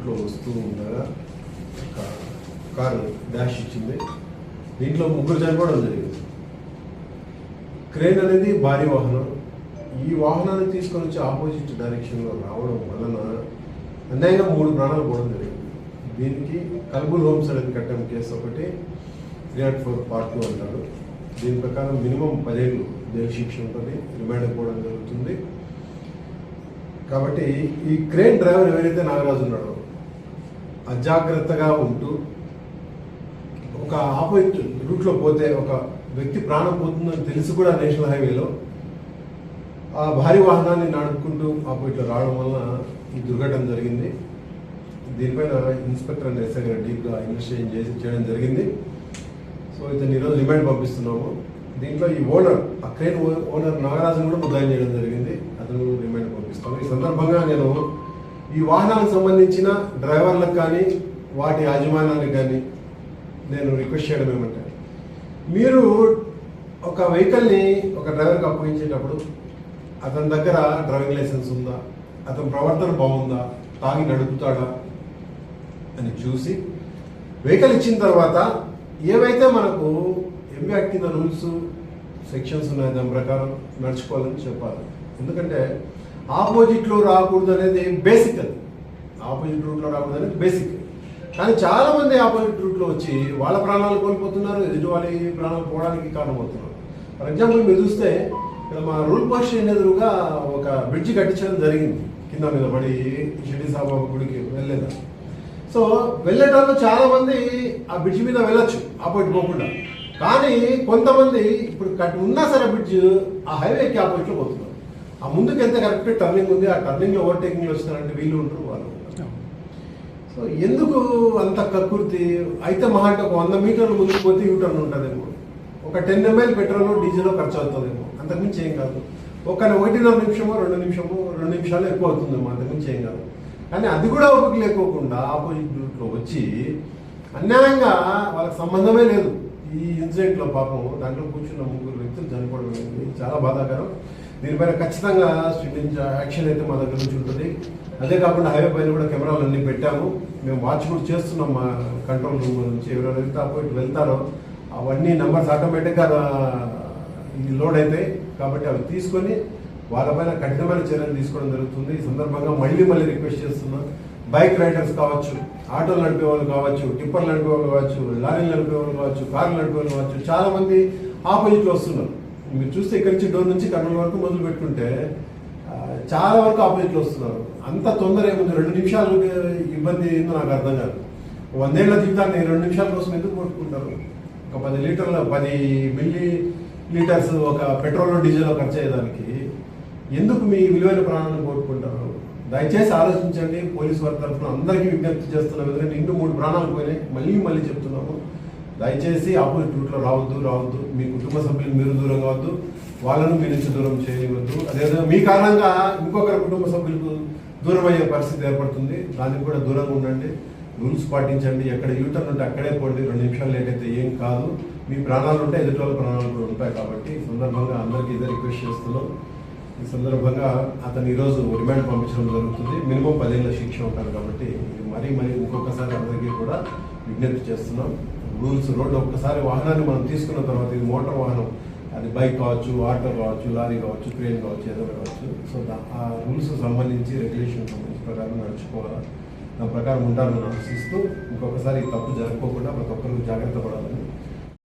రూట్లో వస్తూ ఉండగా ఒక కారు డాష్ ఇచ్చింది. దీంట్లో ముగ్గురు చనిపోవడం జరిగింది. క్రేన్ అనేది భారీ వాహనం. ఈ వాహనాన్ని తీసుకొని వచ్చి ఆపోజిట్ డైరెక్షన్లో రావడం వలన అన్యాయంగా 3 ప్రాణాలు పోవడం జరిగింది. దీనికి కల్బుల్ హోమ్స్ అనేది కట్టడం కేసు ఒకటి 304 పార్ట్ 2 అంటారు. దీని ప్రకారం మినిమం 10 ఏళ్ళు జైలు శిక్ష ఉంటుంది, రిమాండ్ పోవడం జరుగుతుంది. కాబట్టి ఈ క్రేన్ డ్రైవర్ ఎవరైతే నాగరాజు ఉన్నాడో అజాగ్రత్తగా ఉంటూ ఒక ఆపోజిట్ రూట్లో పోతే ఒక వ్యక్తి ప్రాణం పోతుందని తెలిసి కూడా నేషనల్ హైవేలో ఆ భారీ వాహనాన్ని నడుపుకుంటూ ఆపోజిట్లో రావడం వలన ఈ దుర్ఘటన జరిగింది. దీనిపైన ఇన్స్పెక్టర్ అండ్ ఎస్ఐ గారు డీప్గా ఇన్వెస్టిగేషన్ చేయడం జరిగింది. సో ఇతను ఈరోజు రిమాండ్ పంపిస్తున్నాము. దీంట్లో ఈ ఓనర్, ఆ క్రేన్ ఓనర్ నాగరాజును కూడా ముద్దాయి చేయడం జరిగింది. అతను రిమాండ్ పంపిస్తాము. ఈ సందర్భంగా నేను ఈ వాహనాలకు సంబంధించిన డ్రైవర్లకు కానీ వాటి యాజమాన్యానికి కానీ నేను రిక్వెస్ట్ చేయడం ఏమంటే, మీరు ఒక వెహికల్ని ఒక డ్రైవర్కి అప్పగించేటప్పుడు అతని దగ్గర డ్రైవింగ్ లైసెన్స్ ఉందా, అతని ప్రవర్తన బాగుందా, తాగి నడుపుతాడా అని చూసి వెహికల్ ఇచ్చిన తర్వాత ఏవైతే మనకు ఎంబీ కింద రూల్స్ సెక్షన్స్ ఉన్నాయో దాని ప్రకారం నడుచుకోవాలని చెప్పాలి. ఎందుకంటే ఆపోజిట్లో రాకూడదు అనేది బేసిక్. అది ఆపోజిట్ రూట్లో రాకూడదు అనేది బేసిక్. కానీ చాలామంది ఆపోజిట్ రూట్లో వచ్చి వాళ్ళ ప్రాణాలు కోల్పోతున్నారు, ఎదుటి వాళ్ళ ప్రాణాలు పోవడానికి కారణమవుతున్నారు. ఫర్ ఎగ్జాంపుల్ మీరు చూస్తే ఇక్కడ మా రూల్ పోస్ట్ ఎదురుగా ఒక బ్రిడ్జి కట్టించడం జరిగింది. కింద మీద పడి షిరిడి సాయిబాబా గుడికి వెళ్ళేదా. సో వెళ్ళేటప్పుడు చాలా మంది ఆ బ్రిడ్జ్ మీద వెళ్ళొచ్చు ఆపోజిట్ పోకుండా. కానీ కొంతమంది ఇప్పుడు ఉన్నా సరే బ్రిడ్జ్ ఆ హైవేకి ఆపోజిట్లో పోతున్నారు. ఆ ముందుకు వెళ్తే కరెక్ట్ టర్నింగ్ ఉంది, ఆ టర్నింగ్లో ఓవర్టేకింగ్ వచ్చినారంటే వీళ్ళు ఉంటారు, వాళ్ళు ఉంటారు. సో ఎందుకు అంత కక్కుర్తి? అయితే మహా అంటే ఒక 100 మీటర్లు ముందుకు పోతే యూటర్న్ ఉంటుందేమో, ఒక 10 ml పెట్రోల్ డీజిల్ ఖర్చు అవుతుందేమో, అంతకుమించి ఏం కాదు. ఒక 1.5 నిమిషమో 2 నిమిషాలు ఎక్కువ అవుతుందేమో, అంతకుమించి ఏం కాదు. కానీ అది కూడా ఓపిక లేకోకుండా ఆపోజిట్ రూట్లో వచ్చి అన్యాయంగా వాళ్ళకి సంబంధమే లేదు ఈ ఇన్సిడెంట్లో పాపం దాంట్లో కూర్చున్న 3 వ్యక్తులు చనిపోవడం అనేది చాలా బాధాకరం. దీనిపైన ఖచ్చితంగా స్ట్రిక్ట్ యాక్షన్ అయితే మా దగ్గర నుంచి ఉంటుంది. అదే కాకుండా హైవే పైన కూడా కెమెరాలు అన్నీ పెట్టాము. మేము వాచ్ కూడా చేస్తున్నాం మా కంట్రోల్ రూమ్ నుంచి. ఎవరెవరైతే ఆపోజిట్ వెళ్తారో అవన్నీ నెంబర్స్ ఆటోమేటిక్గా ఇది లోడ్ అవుతాయి. కాబట్టి అవి తీసుకొని వాళ్ళపైన కఠినమైన చర్యలు తీసుకోవడం జరుగుతుంది. ఈ సందర్భంగా మళ్ళీ రిక్వెస్ట్ చేస్తున్నాం, బైక్ రైడర్స్ కావచ్చు, ఆటోలు నడిపే వాళ్ళు కావచ్చు, టిప్పర్లు నడిపే వాళ్ళు కావచ్చు, లారీలు నడిపే వాళ్ళు కావచ్చు, కార్లు నడిపే వాళ్ళు కావచ్చు, చాలా మంది ఆపోజిట్లో వస్తున్నారు. మీరు చూస్తే ఇక్కడి నుంచి డోర్ నుంచి కర్నూలు వరకు మొదలు పెట్టుకుంటే చాలా వరకు ఆపోజిట్లో వస్తున్నారు. అంత తొందర ఏముంది? 2 నిమిషాలు ఇబ్బంది ఏందో నాకు అర్థం కాదు. 100 ఏళ్ల జీవితాన్ని 2 నిమిషాల కోసం ఎందుకు కొట్టుకుంటారు? ఒక 10 మిల్లీ లీటర్స్ ఒక పెట్రోల్ డీజిల్ ఖర్చు అయ్యేదానికి ఎందుకు మీ విలువైన ప్రాణాలను కోరుకుంటారు? దయచేసి ఆలోచించండి. పోలీసు వారి తరఫున అందరికీ విజ్ఞప్తి చేస్తున్నాం. ఎందుకంటే ఇంటూ 3 ప్రాణాలు పోయినాయి. మళ్ళీ చెప్తున్నాము, దయచేసి ఆపోజిట్ రూట్లో రావద్దు. మీ కుటుంబ సభ్యులు మీరు దూరం కావద్దు, వాళ్ళను మీ నుంచి దూరం చేయవద్దు. అదేవిధంగా మీ కారణంగా ఇంకొకరి కుటుంబ సభ్యులకు దూరం అయ్యే పరిస్థితి ఏర్పడుతుంది. దానికి కూడా దూరంగా ఉండండి, రూల్స్ పాటించండి. ఎక్కడ యూటర్న్ ఉంటే అక్కడే పోండి. 2 నిమిషాలు లేట్ అయితే ఏం కాదు. మీ ప్రాణాలు ఉంటే ఎదుటి వాళ్ళ ప్రాణాలు కూడా ఉంటాయి. కాబట్టి ఈ సందర్భంగా అందరికీ ఇదే రిక్వెస్ట్ చేస్తున్నాం. ఈ సందర్భంగా అతను ఈరోజు రిమాండ్ పంపించడం జరుగుతుంది. మినిమం 10 ఏళ్ళ శిక్ష ఉంటారు. కాబట్టి మరీ ఇంకొకసారి అందరికీ కూడా విజ్ఞప్తి చేస్తున్నాం. రూల్స్ రోడ్డు ఒక్కసారి వాహనాన్ని మనం తీసుకున్న తర్వాత, ఇది మోటార్ వాహనం, అది బైక్ కావచ్చు, ఆటో కావచ్చు, లారీ కావచ్చు, ట్రైన్ కావచ్చు, ఏదైనా కావచ్చు. సో ఆ రూల్స్ సంబంధించి రెగ్యులేషన్ సంబంధించి ప్రకారం నడుచుకోవాలి. దాని ప్రకారం ఉంటారని ఆశిస్తూ ఇంకొకసారి తప్పు జరగకోకుండా ప్రతి ఒక్కరు జాగ్రత్త పడాలని